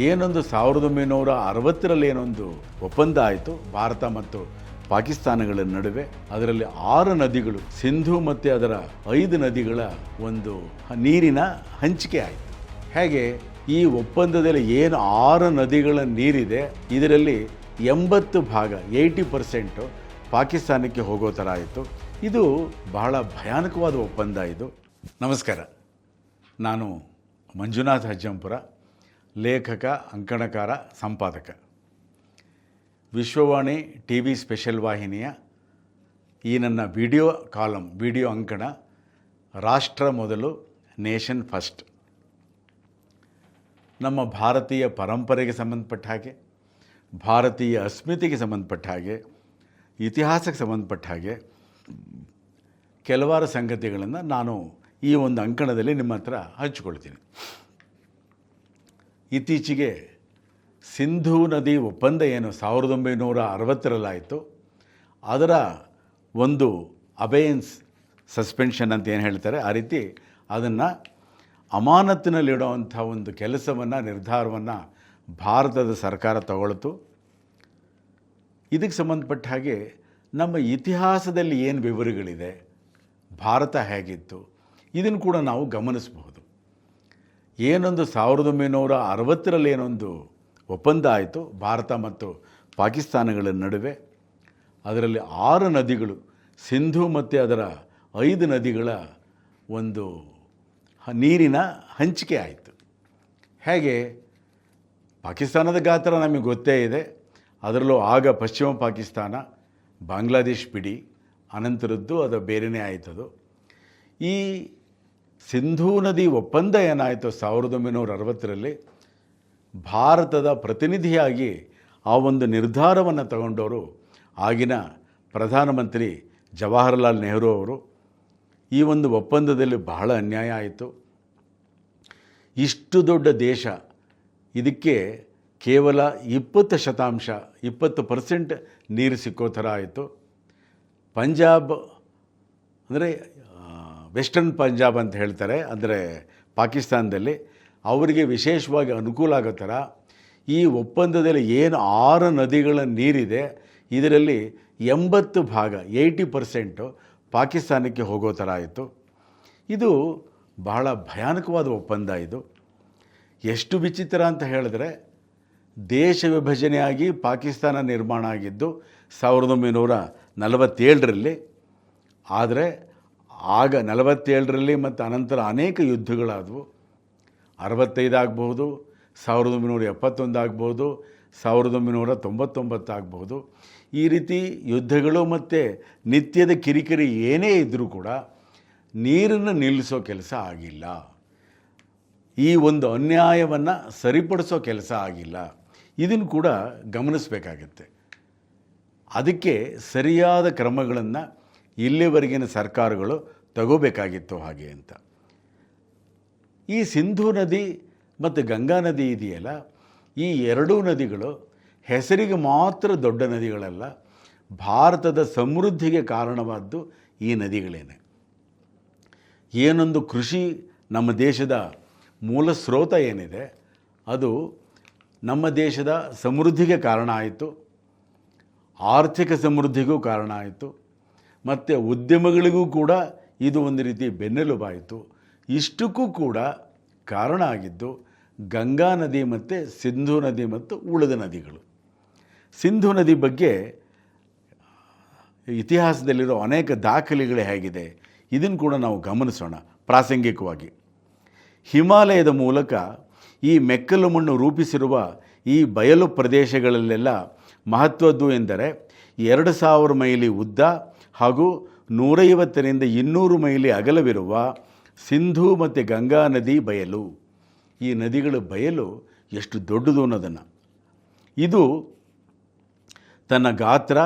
ಏನೊಂದು 1960ರಲ್ಲಿ ಏನೊಂದು ಒಪ್ಪಂದ ಆಯಿತು ಭಾರತ ಮತ್ತು ಪಾಕಿಸ್ತಾನಗಳ ನಡುವೆ. ಅದರಲ್ಲಿ 6 ನದಿಗಳು, ಸಿಂಧೂ ಮತ್ತು ಅದರ 5 ನದಿಗಳ ಒಂದು ನೀರಿನ ಹಂಚಿಕೆ ಆಯಿತು. ಹೇಗೆ ಈ ಒಪ್ಪಂದದಲ್ಲಿ ಏನು 6 ನದಿಗಳ ನೀರಿದೆ, ಇದರಲ್ಲಿ 80 ಭಾಗ 80% ಪಾಕಿಸ್ತಾನಕ್ಕೆ ಹೋಗೋ ಥರ ಆಯಿತು. ಇದು ಬಹಳ ಭಯಾನಕವಾದ ಒಪ್ಪಂದ ಇದು. ನಮಸ್ಕಾರ, ನಾನು ಮಂಜುನಾಥ್ ಹಜ್ಜಂಪುರ, ಲೇಖಕ, ಅಂಕಣಕಾರ, ಸಂಪಾದಕ. ವಿಶ್ವವಾಣಿ TV ಸ್ಪೆಷಲ್ ವಾಹಿನಿಯ ಈ ನನ್ನ ವಿಡಿಯೋ ಅಂಕಣ ರಾಷ್ಟ್ರ ಮೊದಲು, ನೇಷನ್ ಫಸ್ಟ್. ನಮ್ಮ ಭಾರತೀಯ ಪರಂಪರೆಗೆ ಸಂಬಂಧಪಟ್ಟ ಹಾಗೆ, ಭಾರತೀಯ ಅಸ್ಮಿತೆಗೆ ಸಂಬಂಧಪಟ್ಟ ಹಾಗೆ, ಇತಿಹಾಸಕ್ಕೆ ಸಂಬಂಧಪಟ್ಟ ಹಾಗೆ ಕೆಲವಾರು ಸಂಗತಿಗಳನ್ನು ನಾನು ಈ ಒಂದು ಅಂಕಣದಲ್ಲಿ ನಿಮ್ಮ ಹತ್ರ ಹಂಚಿಕೊಳ್ತೀನಿ. ಇತ್ತೀಚೆಗೆ ಸಿಂಧೂ ನದಿ ಒಪ್ಪಂದ ಏನು 1960ರಲ್ಲಾಯಿತು, ಅದರ ಒಂದು ಅಬೇಯನ್ಸ್ ಸಸ್ಪೆನ್ಷನ್ ಅಂತ ಏನು ಹೇಳ್ತಾರೆ, ಆ ರೀತಿ ಅದನ್ನು ಅಮಾನತ್ತಿನಲ್ಲಿಡೋವಂಥ ಒಂದು ಕೆಲಸವನ್ನು, ನಿರ್ಧಾರವನ್ನು ಭಾರತದ ಸರ್ಕಾರ ತಗೊಳ್ತು. ಇದಕ್ಕೆ ಸಂಬಂಧಪಟ್ಟ ಹಾಗೆ ನಮ್ಮ ಇತಿಹಾಸದಲ್ಲಿ ಏನು ವಿವರಗಳಿದೆ, ಭಾರತ ಹೇಗಿತ್ತು, ಇದನ್ನು ಕೂಡ ನಾವು ಗಮನಿಸಬಹುದು. ಏನೊಂದು 1960ರಲ್ಲಿ ಏನೊಂದು ಒಪ್ಪಂದ ಆಯಿತು ಭಾರತ ಮತ್ತು ಪಾಕಿಸ್ತಾನಗಳ ನಡುವೆ. ಅದರಲ್ಲಿ 6 ನದಿಗಳು, ಸಿಂಧೂ ಮತ್ತು ಅದರ 5 ನದಿಗಳ ಒಂದು ನೀರಿನ ಹಂಚಿಕೆ ಆಯಿತು. ಹೇಗೆ ಪಾಕಿಸ್ತಾನದ ಗಾತ್ರ ನಮಗೆ ಗೊತ್ತೇ ಇದೆ. ಅದರಲ್ಲೂ ಆಗ ಪಶ್ಚಿಮ ಪಾಕಿಸ್ತಾನ, ಬಾಂಗ್ಲಾದೇಶ್ ಬಿಡಿ, ಅನಂತರದ್ದು ಅದು ಬೇರೆಯೇ ಆಯ್ತದು. ಈ ಸಿಂಧೂ ನದಿ ಒಪ್ಪಂದ ಏನಾಯಿತು 1960ರಲ್ಲಿ, ಭಾರತದ ಪ್ರತಿನಿಧಿಯಾಗಿ ಆ ಒಂದು ನಿರ್ಧಾರವನ್ನು ತಗೊಂಡವರು ಆಗಿನ ಪ್ರಧಾನಮಂತ್ರಿ ಜವಾಹರ್ಲಾಲ್ ನೆಹರು ಅವರು. ಈ ಒಂದು ಒಪ್ಪಂದದಲ್ಲಿ ಬಹಳ ಅನ್ಯಾಯ ಆಯಿತು. ಇಷ್ಟು ದೊಡ್ಡ ದೇಶ, ಇದಕ್ಕೆ ಕೇವಲ 20% ನೀರು ಸಿಕ್ಕೋ ಥರ ಆಯಿತು. ಪಂಜಾಬ್ ಅಂದರೆ ವೆಸ್ಟರ್ನ್ ಪಂಜಾಬ್ ಅಂತ ಹೇಳ್ತಾರೆ, ಅಂದರೆ ಪಾಕಿಸ್ತಾನದಲ್ಲಿ ಅವರಿಗೆ ವಿಶೇಷವಾಗಿ ಅನುಕೂಲ ಆಗೋ ಥರ ಈ ಒಪ್ಪಂದದಲ್ಲಿ ಏನು 6 ನದಿಗಳ ನೀರಿದೆ, ಇದರಲ್ಲಿ 80 ಭಾಗ 80% ಪಾಕಿಸ್ತಾನಕ್ಕೆ ಹೋಗೋ ಥರ ಆಯಿತು. ಇದು ಬಹಳ ಭಯಾನಕವಾದ ಒಪ್ಪಂದ. ಇದು ಎಷ್ಟು ವಿಚಿತ್ರ ಅಂತ ಹೇಳಿದ್ರೆ, ದೇಶ ವಿಭಜನೆಯಾಗಿ ಪಾಕಿಸ್ತಾನ ನಿರ್ಮಾಣ ಆಗಿದ್ದು 1947ರಲ್ಲಿ. ಆದರೆ ಆಗ 47ರಲ್ಲಿ ಮತ್ತು ಅನಂತರ ಅನೇಕ ಯುದ್ಧಗಳಾದವು. 65 ಆಗ್ಬೋದು, 1971 ಆಗ್ಬೋದು, 1999 ಆಗ್ಬೋದು. ಈ ರೀತಿ ಯುದ್ಧಗಳು ಮತ್ತು ನಿತ್ಯದ ಕಿರಿಕಿರಿ ಏನೇ ಇದ್ದರೂ ಕೂಡ ನೀರನ್ನು ನಿಲ್ಲಿಸೋ ಕೆಲಸ ಆಗಿಲ್ಲ. ಈ ಒಂದು ಅನ್ಯಾಯವನ್ನು ಸರಿಪಡಿಸೋ ಕೆಲಸ ಆಗಿಲ್ಲ. ಇದನ್ನು ಕೂಡ ಗಮನಿಸಬೇಕಾಗತ್ತೆ. ಅದಕ್ಕೆ ಸರಿಯಾದ ಕ್ರಮಗಳನ್ನು ಇಲ್ಲಿವರೆಗಿನ ಸರ್ಕಾರಗಳು ತಗೋಬೇಕಾಗಿತ್ತು ಹಾಗೆ ಅಂತ. ಈ ಸಿಂಧೂ ನದಿ ಮತ್ತು ಗಂಗಾ ನದಿ ಇದೆಯಲ್ಲ, ಈ 2 ನದಿಗಳು ಹೆಸರಿಗೆ ಮಾತ್ರ ದೊಡ್ಡ ನದಿಗಳಲ್ಲ, ಭಾರತದ ಸಮೃದ್ಧಿಗೆ ಕಾರಣವಾದ್ದು ಈ ನದಿಗಳೇನೆ. ಏನೊಂದು ಕೃಷಿ ನಮ್ಮ ದೇಶದ ಮೂಲ ಸ್ರೋತ ಏನಿದೆ, ಅದು ನಮ್ಮ ದೇಶದ ಸಮೃದ್ಧಿಗೆ ಕಾರಣ ಆಯಿತು, ಆರ್ಥಿಕ ಸಮೃದ್ಧಿಗೂ ಕಾರಣ ಆಯಿತು, ಮತ್ತು ಉದ್ಯಮಗಳಿಗೂ ಕೂಡ ಇದು ಒಂದು ರೀತಿ ಬೆನ್ನೆಲುಬಾಯಿತು. ಇಷ್ಟಕ್ಕೂ ಕೂಡ ಕಾರಣ ಆಗಿದ್ದು ಗಂಗಾ ನದಿ ಮತ್ತು ಸಿಂಧೂ ನದಿ ಮತ್ತು ಉಳಿದ ನದಿಗಳು. ಸಿಂಧೂ ನದಿ ಬಗ್ಗೆ ಇತಿಹಾಸದಲ್ಲಿರೋ ಅನೇಕ ದಾಖಲೆಗಳು ಹೇಗಿದೆ, ಇದನ್ನು ಕೂಡ ನಾವು ಗಮನಿಸೋಣ ಪ್ರಾಸಂಗಿಕವಾಗಿ. ಹಿಮಾಲಯದ ಮೂಲಕ ಈ ಮೆಕ್ಕಲು ಮಣ್ಣು ರೂಪಿಸಿರುವ ಈ ಬಯಲು ಪ್ರದೇಶಗಳಲ್ಲೆಲ್ಲ ಮಹತ್ವದ್ದು ಎಂದರೆ 2000 ಮೈಲಿ ಉದ್ದ ಹಾಗೂ 150ರಿಂದ 200 ಮೈಲಿ ಅಗಲವಿರುವ ಸಿಂಧೂ ಮತ್ತು ಗಂಗಾ ನದಿ ಬಯಲು. ಈ ನದಿಗಳ ಬಯಲು ಎಷ್ಟು ದೊಡ್ಡದು ಅನ್ನೋದನ್ನು, ಇದು ತನ್ನ ಗಾತ್ರ,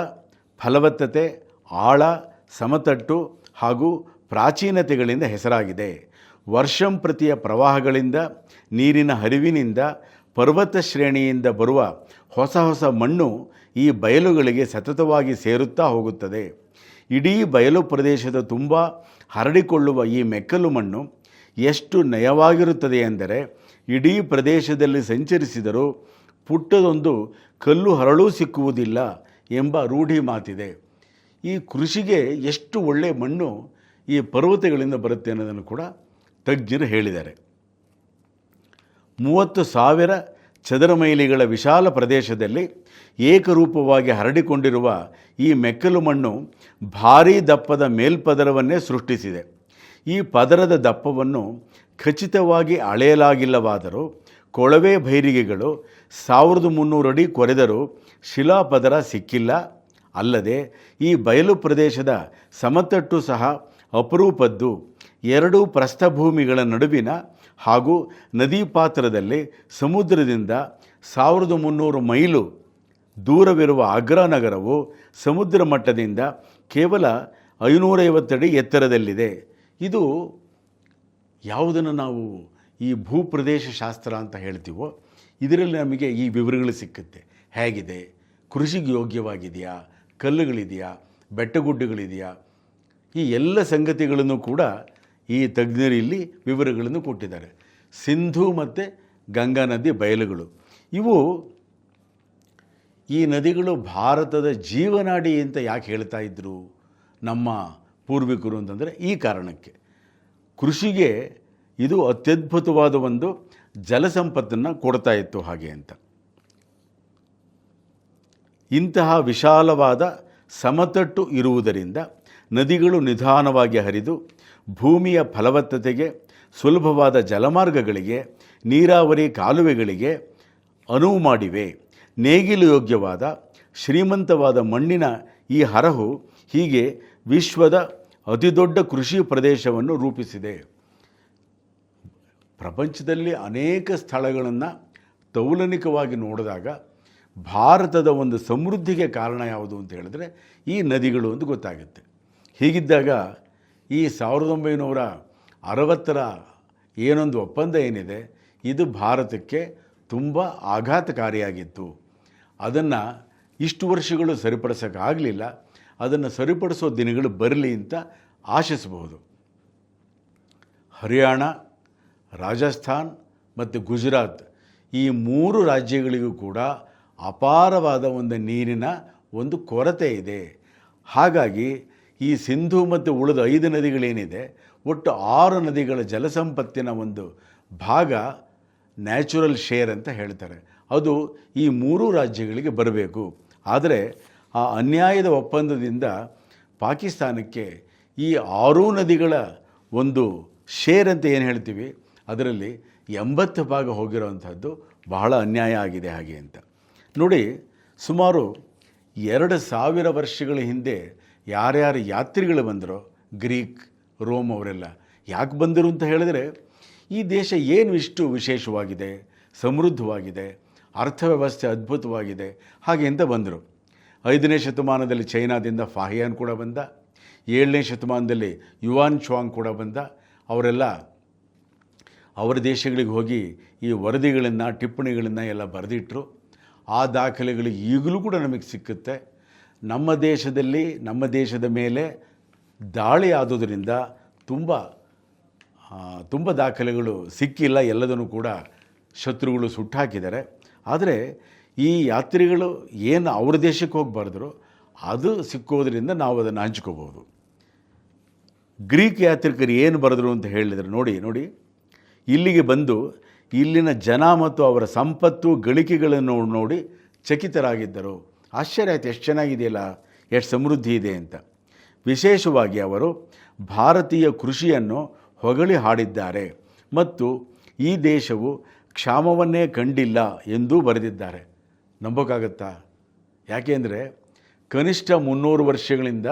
ಫಲವತ್ತತೆ, ಆಳ, ಸಮತಟ್ಟು ಹಾಗೂ ಪ್ರಾಚೀನತೆಗಳಿಂದ ಹೆಸರಾಗಿದೆ. ವರ್ಷಂಪ್ರತಿಯ ಪ್ರವಾಹಗಳಿಂದ, ನೀರಿನ ಹರಿವಿನಿಂದ, ಪರ್ವತ ಶ್ರೇಣಿಯಿಂದ ಬರುವ ಹೊಸ ಹೊಸ ಮಣ್ಣು ಈ ಬಯಲುಗಳಿಗೆ ಸತತವಾಗಿ ಸೇರುತ್ತಾ ಹೋಗುತ್ತದೆ. ಇಡೀ ಬಯಲು ಪ್ರದೇಶದ ತುಂಬ ಹರಡಿಕೊಳ್ಳುವ ಈ ಮೆಕ್ಕಲು ಮಣ್ಣು ಎಷ್ಟು ನಯವಾಗಿರುತ್ತದೆ ಎಂದರೆ ಇಡೀ ಪ್ರದೇಶದಲ್ಲಿ ಸಂಚರಿಸಿದರೂ ಪುಟ್ಟದೊಂದು ಕಲ್ಲು ಹರಳೂ ಸಿಕ್ಕುವುದಿಲ್ಲ ಎಂಬ ರೂಢಿ ಮಾತಿದೆ. ಈ ಕೃಷಿಗೆ ಎಷ್ಟು ಒಳ್ಳೆಯ ಮಣ್ಣು ಈ ಪರ್ವತಗಳಿಂದ ಬರುತ್ತೆ ಅನ್ನೋದನ್ನು ಕೂಡ ತಜ್ಞರು ಹೇಳಿದ್ದಾರೆ. 30,000 ಚದರ ಮೈಲಿಗಳ ವಿಶಾಲ ಪ್ರದೇಶದಲ್ಲಿ ಏಕರೂಪವಾಗಿ ಹರಡಿಕೊಂಡಿರುವ ಈ ಮೆಕ್ಕಲು ಮಣ್ಣು ಭಾರೀ ದಪ್ಪದ ಮೇಲ್ಪದರವನ್ನೇ ಸೃಷ್ಟಿಸಿದೆ. ಈ ಪದರದ ದಪ್ಪವನ್ನು ಖಚಿತವಾಗಿ ಅಳೆಯಲಾಗಿಲ್ಲವಾದರೂ ಕೊಳವೆ ಬೈರಿಗೆಗಳು 1300 ಅಡಿ ಕೊರೆದರೂ ಶಿಲಾಪದರ ಸಿಕ್ಕಿಲ್ಲ. ಅಲ್ಲದೆ ಈ ಬಯಲು ಪ್ರದೇಶದ ಸಮತಟ್ಟು ಸಹ ಅಪರೂಪದ್ದು. 2 ಪ್ರಸ್ಥಭೂಮಿಗಳ ನಡುವಿನ ಹಾಗೂ ನದಿ ಪಾತ್ರದಲ್ಲಿ ಸಮುದ್ರದಿಂದ 1300 ಮೈಲು ದೂರವಿರುವ ಆಗ್ರಾ ನಗರವು ಸಮುದ್ರ ಮಟ್ಟದಿಂದ ಕೇವಲ 550 ಅಡಿ ಎತ್ತರದಲ್ಲಿದೆ. ಇದು ಯಾವುದನ್ನು ನಾವು ಈ ಭೂಪ್ರದೇಶ ಶಾಸ್ತ್ರ ಅಂತ ಹೇಳ್ತೀವೋ ಇದರಲ್ಲಿ ನಮಗೆ ಈ ವಿವರಗಳು ಸಿಕ್ಕುತ್ತೆ. ಹೇಗಿದೆ, ಕೃಷಿಗೆ ಯೋಗ್ಯವಾಗಿದೆಯಾ, ಕಲ್ಲುಗಳಿದೆಯಾ, ಬೆಟ್ಟಗುಡ್ಡಗಳಿದೆಯಾ, ಈ ಎಲ್ಲ ಸಂಗತಿಗಳನ್ನು ಕೂಡ ಈ ತಜ್ಞರು ಇಲ್ಲಿ ವಿವರಗಳನ್ನು ಕೊಟ್ಟಿದ್ದಾರೆ. ಸಿಂಧೂ ಮತ್ತು ಗಂಗಾ ನದಿ ಬಯಲುಗಳು, ಇವು ಈ ನದಿಗಳು ಭಾರತದ ಜೀವನಾಡಿ ಅಂತ ಯಾಕೆ ಹೇಳ್ತಾ ಇದ್ದರು ನಮ್ಮ ಪೂರ್ವಿಕರು ಅಂತಂದರೆ ಈ ಕಾರಣಕ್ಕೆ. ಕೃಷಿಗೆ ಇದು ಅತ್ಯದ್ಭುತವಾದ ಒಂದು ಜಲಸಂಪತ್ತನ್ನು ಕೊಡ್ತಾ ಇತ್ತು ಹಾಗೆ ಅಂತ. ಇಂತಹ ವಿಶಾಲವಾದ ಸಮತಟ್ಟು ಇರುವುದರಿಂದ ನದಿಗಳು ನಿಧಾನವಾಗಿ ಹರಿದು ಭೂಮಿಯ ಫಲವತ್ತತೆಗೆ, ಸುಲಭವಾದ ಜಲಮಾರ್ಗಗಳಿಗೆ, ನೀರಾವರಿ ಕಾಲುವೆಗಳಿಗೆ ಅನುವು ಮಾಡಿವೆ. ನೇಗಿಲು ಯೋಗ್ಯವಾದ ಶ್ರೀಮಂತವಾದ ಮಣ್ಣಿನ ಈ ಹರಹು ಹೀಗೆ ವಿಶ್ವದ ಅತಿದೊಡ್ಡ ಕೃಷಿ ಪ್ರದೇಶವನ್ನು ರೂಪಿಸಿದೆ. ಪ್ರಪಂಚದಲ್ಲಿ ಅನೇಕ ಸ್ಥಳಗಳನ್ನು ತೌಲನಿಕವಾಗಿ ನೋಡಿದಾಗ ಭಾರತದ ಒಂದು ಸಮೃದ್ಧಿಗೆ ಕಾರಣ ಯಾವುದು ಅಂತ ಹೇಳಿದ್ರೆ ಈ ನದಿಗಳು ಅಂತ ಗೊತ್ತಾಗುತ್ತೆ. ಹೀಗಿದ್ದಾಗ ಈ 1960ರ ಏನೊಂದು ಒಪ್ಪಂದ ಏನಿದೆ ಇದು ಭಾರತಕ್ಕೆ ತುಂಬ ಆಘಾತಕಾರಿಯಾಗಿತ್ತು. ಅದನ್ನು ಇಷ್ಟು ವರ್ಷಗಳು ಸರಿಪಡಿಸೋಕ್ಕಾಗಲಿಲ್ಲ. ಅದನ್ನು ಸರಿಪಡಿಸೋ ದಿನಗಳು ಬರಲಿ ಅಂತ ಆಶಿಸಬಹುದು. ಹರಿಯಾಣ, ರಾಜಸ್ಥಾನ್ ಮತ್ತು ಗುಜರಾತ್ ಈ 3 ರಾಜ್ಯಗಳಿಗೂ ಕೂಡ ಅಪಾರವಾದ ಒಂದು ನೀರಿನ ಒಂದು ಕೊರತೆ ಇದೆ. ಹಾಗಾಗಿ ಈ ಸಿಂಧೂ ಮತ್ತು ಉಳಿದ 5 ನದಿಗಳೇನಿದೆ ಒಟ್ಟು 6 ನದಿಗಳ ಜಲಸಂಪತ್ತಿನ ಒಂದು ಭಾಗ ನ್ಯಾಚುರಲ್ ಶೇರ್ ಅಂತ ಹೇಳ್ತಾರೆ. ಅದು ಈ 3 ರಾಜ್ಯಗಳಿಗೆ ಬರಬೇಕು. ಆದರೆ ಆ ಅನ್ಯಾಯದ ಒಪ್ಪಂದದಿಂದ ಪಾಕಿಸ್ತಾನಕ್ಕೆ ಈ 6 ನದಿಗಳ ಒಂದು ಶೇರ್ ಅಂತ ಏನು ಹೇಳ್ತೀವಿ ಅದರಲ್ಲಿ 80 ಭಾಗ ಹೋಗಿರೋವಂಥದ್ದು ಬಹಳ ಅನ್ಯಾಯ ಆಗಿದೆ ಹಾಗೆ ಅಂತ. ನೋಡಿ, ಸುಮಾರು 2000 ವರ್ಷಗಳ ಹಿಂದೆ ಯಾರ್ಯಾರು ಯಾತ್ರಿಗಳು ಬಂದರೋ ಗ್ರೀಕ್, ರೋಮ್ ಅವರೆಲ್ಲ ಯಾಕೆ ಬಂದರು ಅಂತ ಹೇಳಿದ್ರೆ ಈ ದೇಶ ಏನು ಇಷ್ಟು ವಿಶೇಷವಾಗಿದೆ, ಸಮೃದ್ಧವಾಗಿದೆ, ಅರ್ಥವ್ಯವಸ್ಥೆ ಅದ್ಭುತವಾಗಿದೆ ಹಾಗೆ ಅಂತ ಬಂದರು. 5ನೇ ಶತಮಾನದಲ್ಲಿ ಚೈನಾದಿಂದ ಫಾಹಿಯಾನ್ ಕೂಡ ಬಂದ. 7ನೇ ಶತಮಾನದಲ್ಲಿ ಯುವಾನ್ ಚಾಂಗ್ ಕೂಡ ಬಂದ. ಅವರೆಲ್ಲ ಅವರ ದೇಶಗಳಿಗೆ ಹೋಗಿ ಈ ವರದಿಗಳನ್ನು, ಟಿಪ್ಪಣಿಗಳನ್ನು ಎಲ್ಲ ಬರೆದಿಟ್ಟರು. ಆ ದಾಖಲೆಗಳು ಈಗಲೂ ಕೂಡ ನಮಗೆ ಸಿಕ್ಕುತ್ತೆ. ನಮ್ಮ ದೇಶದಲ್ಲಿ, ನಮ್ಮ ದೇಶದ ಮೇಲೆ ದಾಳಿ ಆದುದರಿಂದ ತುಂಬ ದಾಖಲೆಗಳು ಸಿಕ್ಕಿಲ್ಲ. ಎಲ್ಲದನ್ನು ಕೂಡ ಶತ್ರುಗಳು ಸುಟ್ಟಾಕಿದ್ದಾರೆ. ಆದರೆ ಈ ಯಾತ್ರಿಗಳು ಏನು ಅವ್ರ ದೇಶಕ್ಕೆ ಹೋಗಿ ಬರೆದ್ರು ಅದು ಸಿಕ್ಕೋದ್ರಿಂದ ನಾವು ಅದನ್ನು ಹಂಚ್ಕೋಬೋದು. ಗ್ರೀಕ್ ಯಾತ್ರಿಕರು ಏನು ಬರೆದ್ರು ಅಂತ ಹೇಳಿದರು ನೋಡಿ, ಇಲ್ಲಿಗೆ ಬಂದು ಇಲ್ಲಿನ ಜನ ಮತ್ತು ಅವರ ಸಂಪತ್ತು ಗಳಿಕೆಗಳನ್ನು ನೋಡಿ ಚಕಿತರಾಗಿದ್ದರು. ಆಶ್ಚರ್ಯ ಆಯಿತು, ಎಷ್ಟು ಚೆನ್ನಾಗಿದೆಯಲ್ಲ, ಎಷ್ಟು ಸಮೃದ್ಧಿ ಇದೆ ಅಂತ. ವಿಶೇಷವಾಗಿ ಅವರು ಭಾರತೀಯ ಕೃಷಿಯನ್ನು ಹೊಗಳಿ ಹಾಡಿದ್ದಾರೆ ಮತ್ತು ಈ ದೇಶವು ಕ್ಷಾಮವನ್ನೇ ಕಂಡಿಲ್ಲ ಎಂದೂ ಬರೆದಿದ್ದಾರೆ. ನಂಬೋಕ್ಕಾಗತ್ತಾ? ಯಾಕೆಂದರೆ ಕನಿಷ್ಠ 300 ವರ್ಷಗಳಿಂದ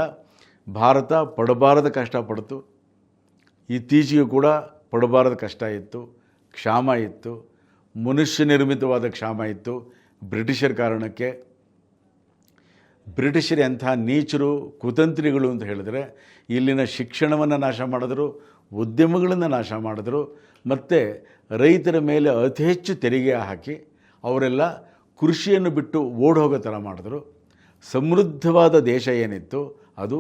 ಭಾರತ ಪಡಬಾರದ ಕಷ್ಟಪಡ್ತು. ಇತ್ತೀಚೆಗೆ ಕೂಡ ಪಡಬಾರದ ಕಷ್ಟ ಇತ್ತು, ಕ್ಷಾಮ ಇತ್ತು, ಮನುಷ್ಯ ನಿರ್ಮಿತವಾದ ಕ್ಷಾಮ ಇತ್ತು. ಬ್ರಿಟಿಷರ ಕಾರಣಕ್ಕೆ. ಬ್ರಿಟಿಷರು ಎಂಥ ನೀಚರು, ಕುತಂತ್ರಿಗಳು ಅಂತ ಹೇಳಿದ್ರೆ ಇಲ್ಲಿನ ಶಿಕ್ಷಣವನ್ನು ನಾಶ ಮಾಡಿದ್ರು, ಉದ್ಯಮಗಳನ್ನು ನಾಶ ಮಾಡಿದ್ರು, ಮತ್ತು ರೈತರ ಮೇಲೆ ಅತಿ ಹೆಚ್ಚು ತೆರಿಗೆ ಹಾಕಿ ಅವರೆಲ್ಲ ಕೃಷಿಯನ್ನು ಬಿಟ್ಟು ಓಡಿ ಹೋಗೋ ಥರ ಮಾಡಿದ್ರು. ಸಮೃದ್ಧವಾದ ದೇಶ ಏನಿತ್ತು ಅದು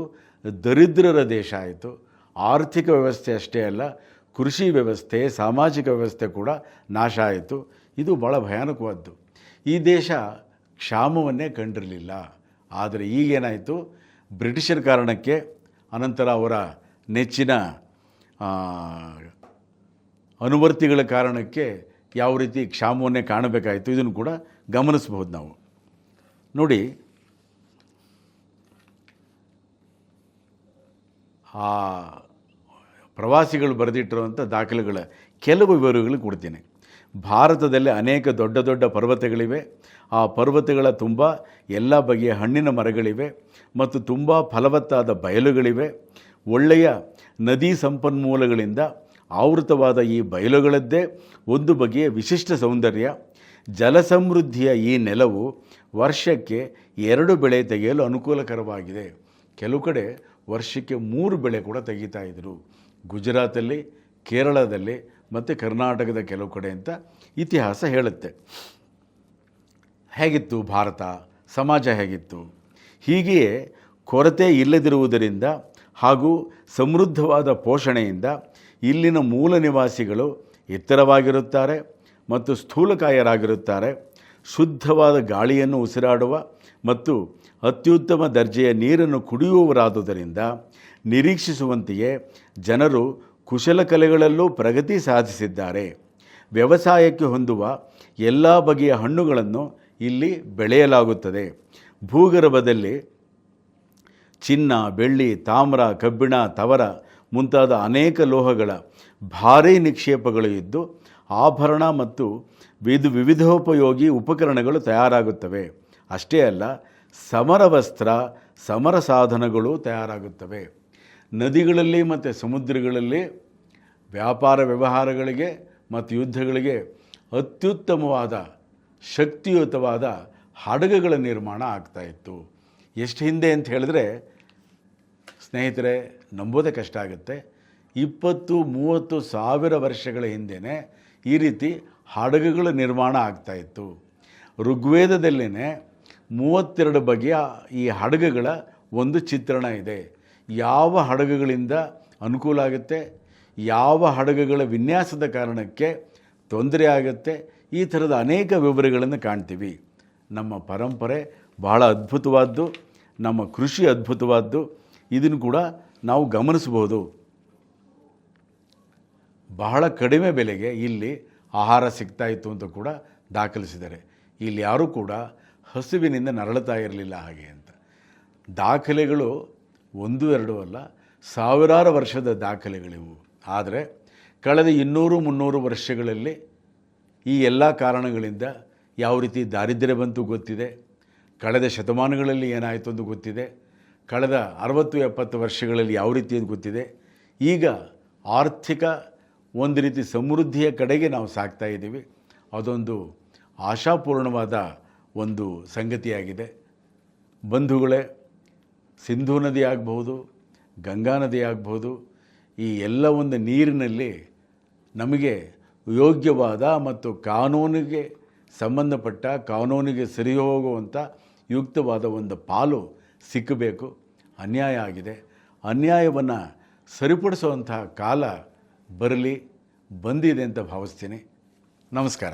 ದರಿದ್ರರ ದೇಶ ಆಯಿತು. ಆರ್ಥಿಕ ವ್ಯವಸ್ಥೆ ಅಷ್ಟೇ ಅಲ್ಲ, ಕೃಷಿ ವ್ಯವಸ್ಥೆ, ಸಾಮಾಜಿಕ ವ್ಯವಸ್ಥೆ ಕೂಡ ನಾಶ ಆಯಿತು. ಇದು ಭಾಳ ಭಯಾನಕವಾದ್ದು. ಈ ದೇಶ ಕ್ಷಾಮವನ್ನೇ ಕಂಡಿರಲಿಲ್ಲ. ಆದರೆ ಈಗೇನಾಯಿತು, ಬ್ರಿಟಿಷರ ಕಾರಣಕ್ಕೆ, ಅನಂತರ ಅವರ ನೆಚ್ಚಿನ ಅನುವರ್ತಿಗಳ ಕಾರಣಕ್ಕೆ ಯಾವ ರೀತಿ ಕ್ಷಾಮವನ್ನೇ ಕಾಣಬೇಕಾಯಿತು, ಇದನ್ನು ಕೂಡ ಗಮನಿಸ್ಬೋದು ನಾವು. ನೋಡಿ, ಆ ಪ್ರವಾಸಿಗಳು ಬರೆದಿಟ್ಟಿರುವಂಥ ದಾಖಲೆಗಳ ಕೆಲವು ವಿವರಗಳು ಕೊಡ್ತೀನಿ. ಭಾರತದಲ್ಲಿ ಅನೇಕ ದೊಡ್ಡ ದೊಡ್ಡ ಪರ್ವತಗಳಿವೆ. ಆ ಪರ್ವತಗಳ ತುಂಬ ಎಲ್ಲ ಬಗೆಯ ಹಣ್ಣಿನ ಮರಗಳಿವೆ ಮತ್ತು ತುಂಬ ಫಲವತ್ತಾದ ಬಯಲುಗಳಿವೆ. ಒಳ್ಳೆಯ ನದಿ ಸಂಪನ್ಮೂಲಗಳಿಂದ ಆವೃತವಾದ ಈ ಬಯಲುಗಳದ್ದೇ ಒಂದು ಬಗೆಯ ವಿಶಿಷ್ಟ ಸೌಂದರ್ಯ. ಜಲಸಮೃದ್ಧಿಯ ಈ ನೆಲವು ವರ್ಷಕ್ಕೆ 2 ಬೆಳೆ ತೆಗೆಯಲು ಅನುಕೂಲಕರವಾಗಿದೆ. ಕೆಲವು ಕಡೆ ವರ್ಷಕ್ಕೆ 3 ಬೆಳೆ ಕೂಡ ತೆಗಿತಾ ಇದ್ದರು. ಗುಜರಾತಲ್ಲಿ, ಕೇರಳದಲ್ಲಿ ಮತ್ತು ಕರ್ನಾಟಕದ ಕೆಲವು ಕಡೆ ಅಂತ ಇತಿಹಾಸ ಹೇಳುತ್ತೆ. ಹೇಗಿತ್ತು ಭಾರತ, ಸಮಾಜ ಹೇಗಿತ್ತು? ಹೀಗೆಯೇ ಕೊರತೆ ಇಲ್ಲದಿರುವುದರಿಂದ ಹಾಗೂ ಸಮೃದ್ಧವಾದ ಪೋಷಣೆಯಿಂದ ಇಲ್ಲಿನ ಮೂಲ ನಿವಾಸಿಗಳು ಎತ್ತರವಾಗಿರುತ್ತಾರೆ ಮತ್ತು ಸ್ಥೂಲಕಾಯರಾಗಿರುತ್ತಾರೆ. ಶುದ್ಧವಾದ ಗಾಳಿಯನ್ನು ಉಸಿರಾಡುವ ಮತ್ತು ಅತ್ಯುತ್ತಮ ದರ್ಜೆಯ ನೀರನ್ನು ಕುಡಿಯುವವರಾದುದರಿಂದ ನಿರೀಕ್ಷಿಸುವಂತೆಯೇ ಜನರು ಕುಶಲಕಲೆಗಳಲ್ಲೂ ಪ್ರಗತಿ ಸಾಧಿಸಿದ್ದಾರೆ. ವ್ಯವಸಾಯಕ್ಕೆ ಹೊಂದುವ ಎಲ್ಲ ಬಗೆಯ ಹಣ್ಣುಗಳನ್ನು ಇಲ್ಲಿ ಬೆಳೆಯಲಾಗುತ್ತದೆ. ಭೂಗರ್ಭದಲ್ಲಿ ಚಿನ್ನ, ಬೆಳ್ಳಿ, ತಾಮ್ರ, ಕಬ್ಬಿಣ, ತವರ ಮುಂತಾದ ಅನೇಕ ಲೋಹಗಳ ಭಾರೀ ನಿಕ್ಷೇಪಗಳು ಇದ್ದು ಆಭರಣ ಮತ್ತು ವಿವಿಧೋಪಯೋಗಿ ಉಪಕರಣಗಳು ತಯಾರಾಗುತ್ತವೆ. ಅಷ್ಟೇ ಅಲ್ಲ, ಸಮರ ವಸ್ತ್ರ, ಸಮರ ಸಾಧನಗಳು ತಯಾರಾಗುತ್ತವೆ. ನದಿಗಳಲ್ಲಿ ಮತ್ತು ಸಮುದ್ರಗಳಲ್ಲಿ ವ್ಯಾಪಾರ ವ್ಯವಹಾರಗಳಿಗೆ ಮತ್ತು ಯುದ್ಧಗಳಿಗೆ ಅತ್ಯುತ್ತಮವಾದ ಶಕ್ತಿಯುತವಾದ ಹಡಗುಗಳ ನಿರ್ಮಾಣ ಆಗ್ತಾಯಿತ್ತು. ಎಷ್ಟು ಹಿಂದೆ ಅಂತ ಹೇಳಿದ್ರೆ ಸ್ನೇಹಿತರೆ, ನಂಬೋದೇ ಕಷ್ಟ ಆಗುತ್ತೆ. 20-30 ಸಾವಿರ ವರ್ಷಗಳ ಹಿಂದೆಯೇ ಈ ರೀತಿ ಹಡಗುಗಳ ನಿರ್ಮಾಣ ಆಗ್ತಾಯಿತ್ತು. ಋಗ್ವೇದದಲ್ಲೇ 32 ಬಗೆಯ ಈ ಹಡಗುಗಳ ಒಂದು ಚಿತ್ರಣ ಇದೆ. ಯಾವ ಹಡಗುಗಳಿಂದ ಅನುಕೂಲ ಆಗುತ್ತೆ, ಯಾವ ಹಡಗುಗಳ ವಿನ್ಯಾಸದ ಕಾರಣಕ್ಕೆ ತೊಂದರೆ ಆಗುತ್ತೆ, ಈ ಥರದ ಅನೇಕ ವಿವರಗಳನ್ನು ಕಾಣ್ತೀವಿ. ನಮ್ಮ ಪರಂಪರೆ ಬಹಳ ಅದ್ಭುತವಾದ್ದು, ನಮ್ಮ ಕೃಷಿ ಅದ್ಭುತವಾದ್ದು. ಇದನ್ನು ಕೂಡ ನಾವು ಗಮನಿಸ್ಬೋದು. ಬಹಳ ಕಡಿಮೆ ಬೆಲೆಗೆ ಇಲ್ಲಿ ಆಹಾರ ಸಿಗ್ತಾಯಿತ್ತು ಅಂತ ಕೂಡ ದಾಖಲಿಸಿದ್ದಾರೆ. ಇಲ್ಲಿ ಯಾರೂ ಕೂಡ ಹಸಿವಿನಿಂದ ನರಳುತ್ತಾ ಇರಲಿಲ್ಲ ಹಾಗೆ ಅಂತ. ದಾಖಲೆಗಳು 1-2 ಅಲ್ಲ, ಸಾವಿರಾರು ವರ್ಷದ ದಾಖಲೆಗಳಿವು. ಆದರೆ ಕಳೆದ 200-300 ವರ್ಷಗಳಲ್ಲಿ ಈ ಎಲ್ಲ ಕಾರಣಗಳಿಂದ ಯಾವ ರೀತಿ ದಾರಿದ್ರ್ಯ ಬಂತು ಗೊತ್ತಿದೆ. ಕಳೆದ ಶತಮಾನಗಳಲ್ಲಿ ಏನಾಯಿತು ಅಂತ ಗೊತ್ತಿದೆ. ಕಳೆದ 60-70 ವರ್ಷಗಳಲ್ಲಿ ಯಾವ ರೀತಿ ಅಂತ ಗೊತ್ತಿದೆ. ಈಗ ಆರ್ಥಿಕ ಒಂದು ರೀತಿ ಸಮೃದ್ಧಿಯ ಕಡೆಗೆ ನಾವು ಸಾಗ್ತಾ ಇದ್ದೀವಿ. ಅದೊಂದು ಆಶಾಪೂರ್ಣವಾದ ಒಂದು ಸಂಗತಿಯಾಗಿದೆ. ಬಂಧುಗಳೇ, ಸಿಂಧೂ ನದಿ ಆಗಬಹುದು, ಗಂಗಾ ನದಿ ಆಗಬಹುದು, ಈ ಎಲ್ಲ ಒಂದು ನೀರಿನಲ್ಲಿ ನಮಗೆ ಯೋಗ್ಯವಾದ ಮತ್ತು ಕಾನೂನಿಗೆ ಸಂಬಂಧಪಟ್ಟ, ಕಾನೂನಿಗೆ ಸರಿ ಹೋಗುವಂಥ ಯುಕ್ತವಾದ ಒಂದು ಪಾಲು ಸಿಕ್ಕಬೇಕು. ಅನ್ಯಾಯ ಆಗಿದೆ. ಅನ್ಯಾಯವನ್ನು ಸರಿಪಡಿಸುವಂತಹ ಕಾಲ ಬಂದಿದೆ ಅಂತ ಭಾವಿಸ್ತೀನಿ. ನಮಸ್ಕಾರ.